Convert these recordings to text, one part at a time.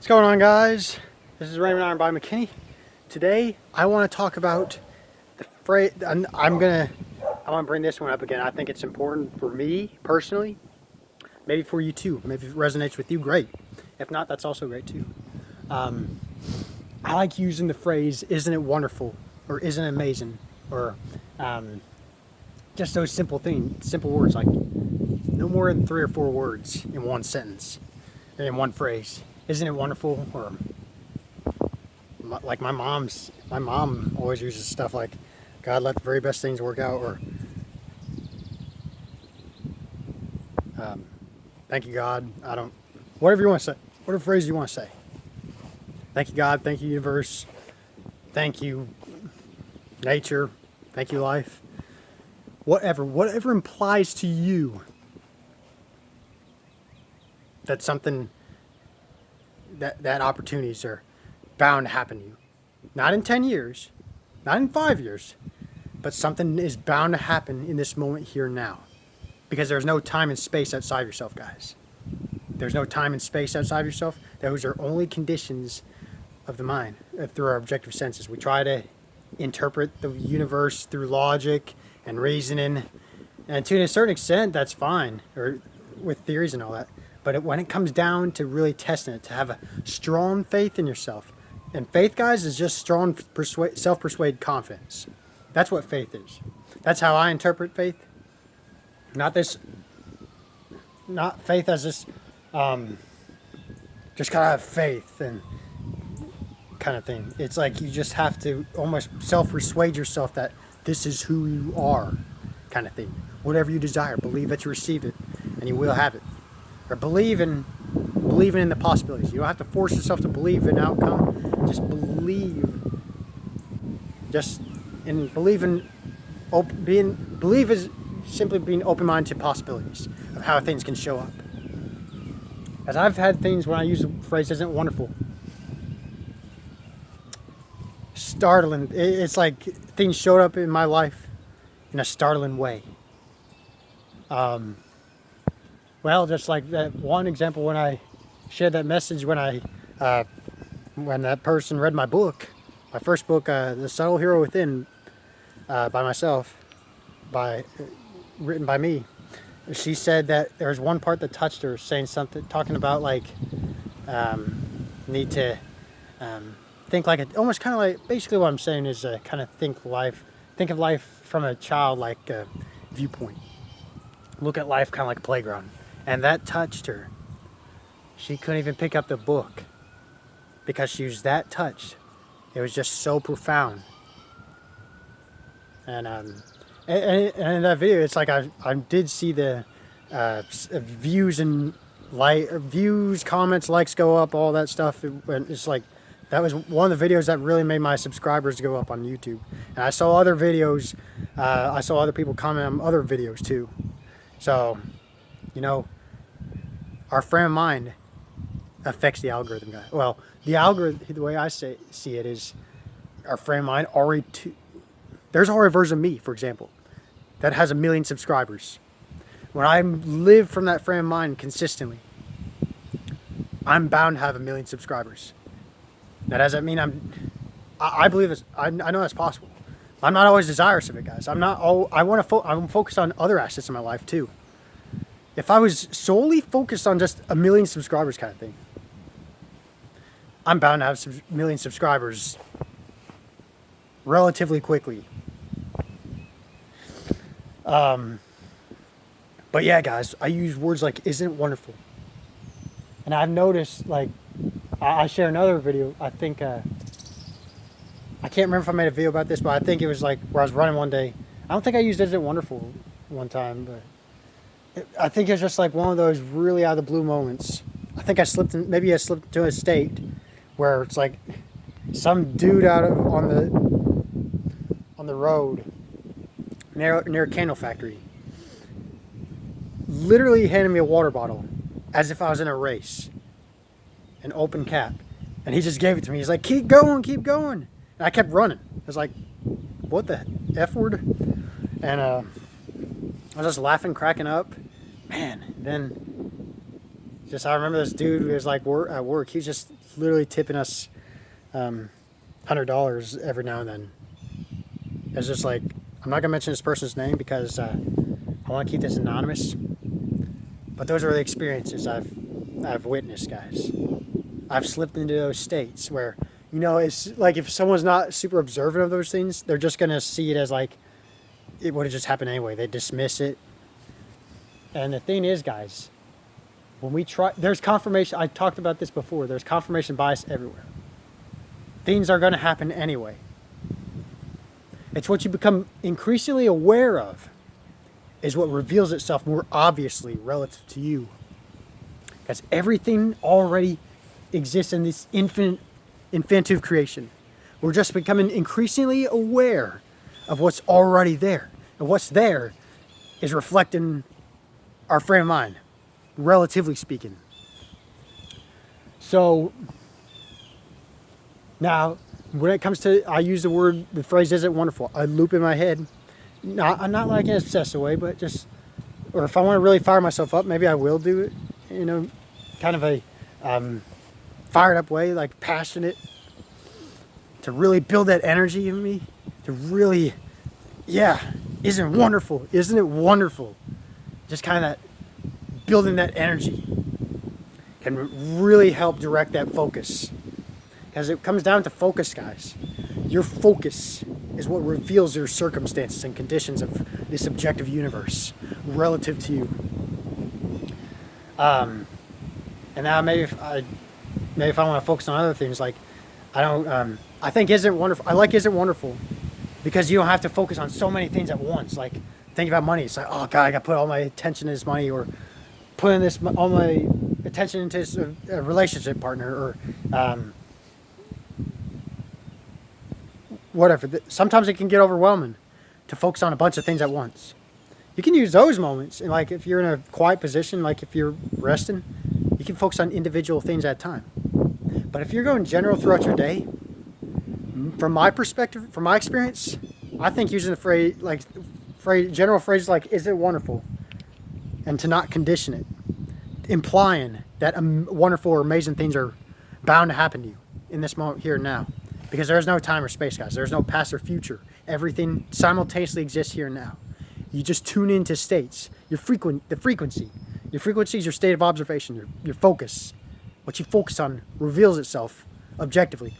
What's going on, guys? This is Raymond Iron by McKinney. Today I want to talk about the phrase. I want to bring this one up again. I think it's important for me personally, maybe for you too. Maybe if it resonates with you, great. If not, that's also great too. I like using the phrase "Isn't it wonderful?" or "Isn't it amazing?" or just those simple words like no more than 3 or 4 words in one sentence, in one phrase. Isn't it wonderful? Or like my mom always uses stuff like, God, let the very best things work out, or thank you, God. Whatever you want to say, whatever phrase you want to say. Thank you, God. Thank you, universe. Thank you, nature. Thank you, life. Whatever implies to you that something, that opportunities are bound to happen to you. Not in 10 years, not in 5 years, but something is bound to happen in this moment here and now. Because there's no time and space outside yourself, guys. There's no time and space outside yourself. Those are only conditions of the mind through our objective senses. We try to interpret the universe through logic and reasoning, and to a certain extent, that's fine, or with theories and all that. But when it comes down to really testing it, to have a strong faith in yourself, and faith, guys, is just strong self-persuaded confidence. That's what faith is. That's how I interpret faith. Not faith as this, just gotta have faith and kind of thing. It's like you just have to almost self-persuade yourself that this is who you are, kind of thing. Whatever you desire, believe that you receive it, and you will have it. Or believing in the possibilities. You don't have to force yourself to believe in outcome. Just believe. Believe is simply being open-minded to possibilities of how things can show up. As I've had things when I use the phrase "isn't it wonderful," startling. It's like things showed up in my life in a startling way. Well, just like that one example when I shared that message when that person read my book, my first book, The Subtle Hero Within, by myself, written by me. She said that there was one part that touched her, saying something, talking about like need to think like almost kind of like, basically what I'm saying is kind of think of life from a childlike viewpoint. Look at life kind of like a playground. And that touched her. She couldn't even pick up the book because she was that touched. It was just so profound. And in that video, it's like I did see the views, comments, likes go up, all that stuff. It's like that was one of the videos that really made my subscribers go up on YouTube. And I saw other videos. I saw other people comment on other videos too. So, our frame of mind affects the algorithm, guy. Well, the algorithm, the way I see it is, our frame of mind there's already a version of me, for example, that has 1 million subscribers. When I live from that frame of mind consistently, I'm bound to have 1 million subscribers. That doesn't mean I believe this. I know that's possible. I'm not always desirous of it, guys. I'm focused on other assets in my life too. If I was solely focused on just 1 million subscribers kind of thing, I'm bound to have 1 million subscribers relatively quickly. But yeah, guys, I use words like "isn't it wonderful?" And I've noticed, like, I share another video. I think I can't remember if I made a video about this, but I think it was like where I was running one day. I don't think I used "isn't it wonderful" one time, but I think it's just like one of those really out of the blue moments. I think I slipped into a state where it's like some dude on the road near a candle factory literally handed me a water bottle as if I was in a race, an open cap, and he just gave it to me. He's like, keep going, and I kept running. I was like, what the F word? And I was just laughing, cracking up. Man, then Just I remember this dude who was like at work. He was just literally tipping us $100 every now and then. It's just like, I'm not gonna mention this person's name because I want to keep this anonymous. But those are the experiences I've witnessed, guys. I've slipped into those states where, you know, it's like if someone's not super observant of those things, they're just gonna see it as like it would have just happened anyway. They dismiss it. And the thing is, guys, when we try, there's confirmation. I talked about this before. There's confirmation bias everywhere. Things are going to happen anyway. It's what you become increasingly aware of is what reveals itself more obviously relative to you. Because everything already exists in this infinitive creation. We're just becoming increasingly aware of what's already there. And what's there is reflecting our frame of mind, relatively speaking. So now, when it comes to, I use the phrase, "Is it wonderful?" I loop in my head. Not like in an obsessive way, but just, or if I want to really fire myself up, maybe I will do it, you know, kind of a fired up way, like passionate, to really build that energy in me, to really, yeah, isn't it wonderful? Isn't it wonderful? Just kind of that, building that energy can really help direct that focus. Because it comes down to focus, guys. Your focus is what reveals your circumstances and conditions of this objective universe relative to you. And now maybe if I want to focus on other things, like I think Isn't It Wonderful? I like Isn't It Wonderful because you don't have to focus on so many things at once. Like think about money. It's like, oh God, I got to put all my attention in this money, or putting all my attention into this a relationship partner, or whatever. Sometimes it can get overwhelming to focus on a bunch of things at once. You can use those moments, and like if you're in a quiet position, like if you're resting, you can focus on individual things at a time. But if you're going general throughout your day, from my perspective, from my experience, I think using the general phrases like "Isn't it wonderful?" and to not condition it, implying that wonderful or amazing things are bound to happen to you in this moment, here and now. Because there's no time or space, guys. There's no past or future. Everything simultaneously exists here and now. You just tune into states. The frequency. Your frequency is your state of observation, your focus. What you focus on reveals itself objectively.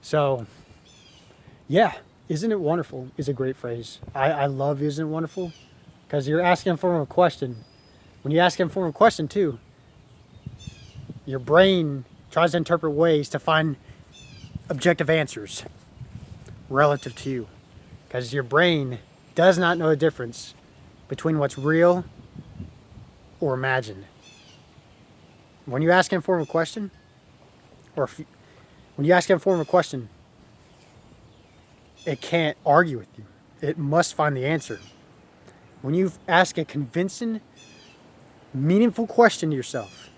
So, yeah, "Isn't it wonderful?" is a great phrase. I love "Isn't it wonderful?" because you're asking for a question. When you ask him for a question too, your brain tries to interpret ways to find objective answers relative to you. Because your brain does not know the difference between what's real or imagined. When you ask him for a question, when you ask him for a question, it can't argue with you. It must find the answer. When you ask a convincing, meaningful question to yourself,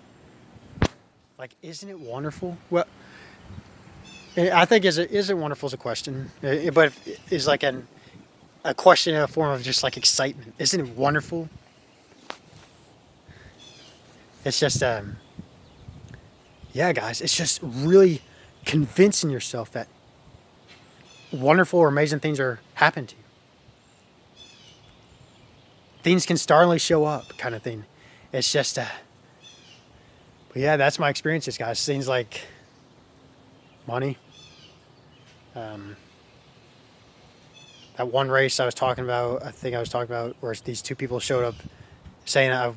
like, "Isn't it wonderful?" Well, I think "Isn't wonderful" is a question, but it's like a question in a form of just like excitement. Isn't it wonderful? It's just, yeah, guys, it's just really convincing yourself that wonderful or amazing things are happening to you. Things can startlingly show up, kind of thing. It's just, but yeah, that's my experiences, guys. Things like money. That one race I think I was talking about, where these two people showed up saying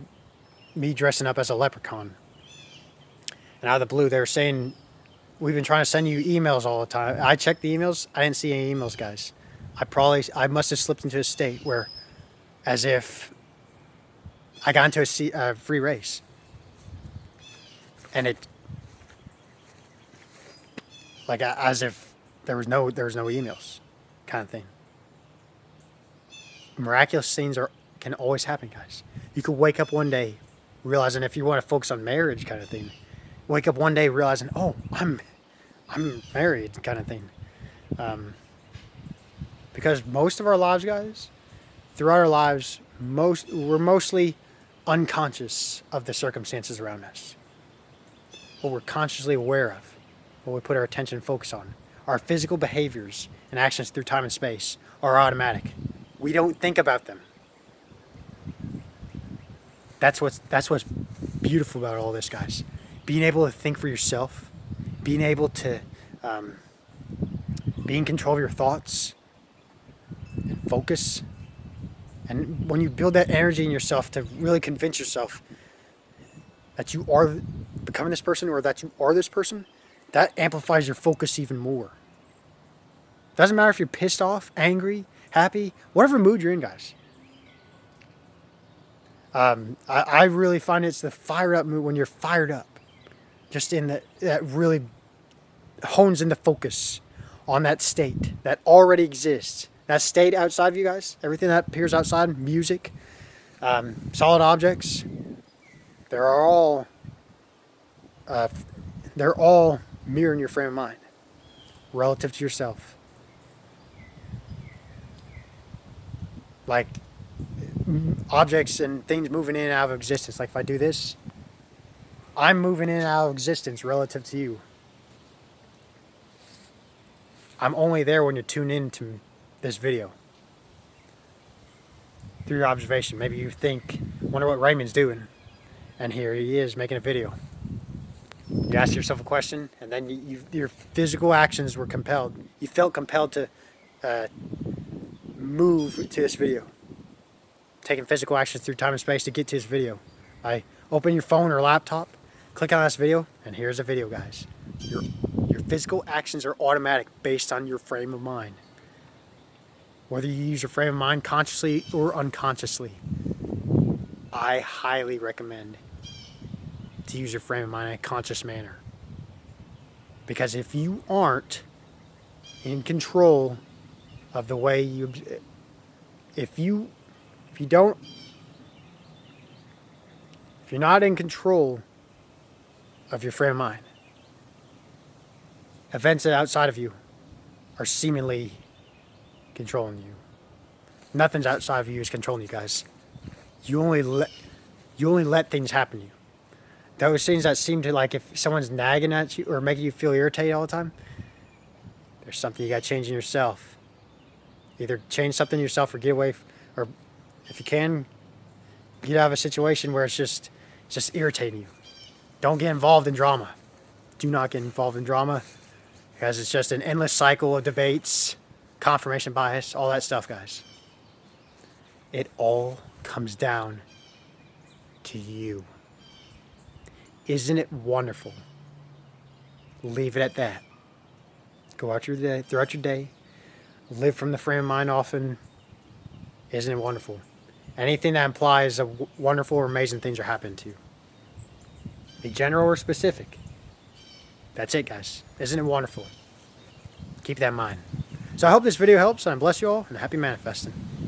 me dressing up as a leprechaun. And out of the blue, they were saying, "We've been trying to send you emails all the time." I checked the emails. I didn't see any emails, guys. I must have slipped into a state where, as if I got into a free race. And it, like, as if there was no emails, kind of thing. Miraculous things can always happen, guys. You could wake up one day realizing, if you want to focus on marriage, kind of thing, wake up one day realizing, "Oh, I'm married," kind of thing. Because most of our lives, guys, throughout our lives, we're mostly unconscious of the circumstances around us. What we're consciously aware of, what we put our attention and focus on. Our physical behaviors and actions through time and space are automatic. We don't think about them. That's what's beautiful about all this, guys. Being able to think for yourself, being able to be in control of your thoughts and focus. And when you build that energy in yourself to really convince yourself that you are becoming this person or that you are this person, that amplifies your focus even more. Doesn't matter if you're pissed off, angry, happy, whatever mood you're in, guys. I really find it's the fired up mood when you're fired up. Just in that really hones in the focus on that state that already exists. That state outside of you guys, everything that appears outside, music, solid objects, they're all mirroring your frame of mind relative to yourself. Like objects and things moving in and out of existence. Like if I do this, I'm moving in and out of existence relative to you. I'm only there when you tune into this video. Through your observation. Maybe you think, wonder what Raymond's doing. And here he is making a video. You ask yourself a question, and then your physical actions were compelled. You felt compelled to move to this video. Taking physical actions through time and space to get to this video. Open your phone or laptop, click on this video, and here's a video, guys. Your physical actions are automatic based on your frame of mind. Whether you use your frame of mind consciously or unconsciously, I highly recommend to use your frame of mind in a conscious manner. Because if you aren't in control of the way you, if you're not in control of your frame of mind, events outside of you are seemingly controlling you. Nothing's outside of you is controlling you, guys. You only let things happen to you. Those things that seem to, like if someone's nagging at you or making you feel irritated all the time, there's something you got to change in yourself. Either change something in yourself or get away, or if you can, get out of a situation where it's just irritating you. Don't get involved in drama. Do not get involved in drama, because it's just an endless cycle of debates, confirmation bias, all that stuff, guys. It all comes down to you. Isn't it wonderful? Leave it at that. Go out your day, throughout your day, live from the frame of mind often. Isn't it wonderful? Anything that implies a wonderful or amazing things are happening to you. Be general or specific. That's it, guys. Isn't it wonderful? Keep that in mind. So I hope this video helps, and I bless you all, and happy manifesting.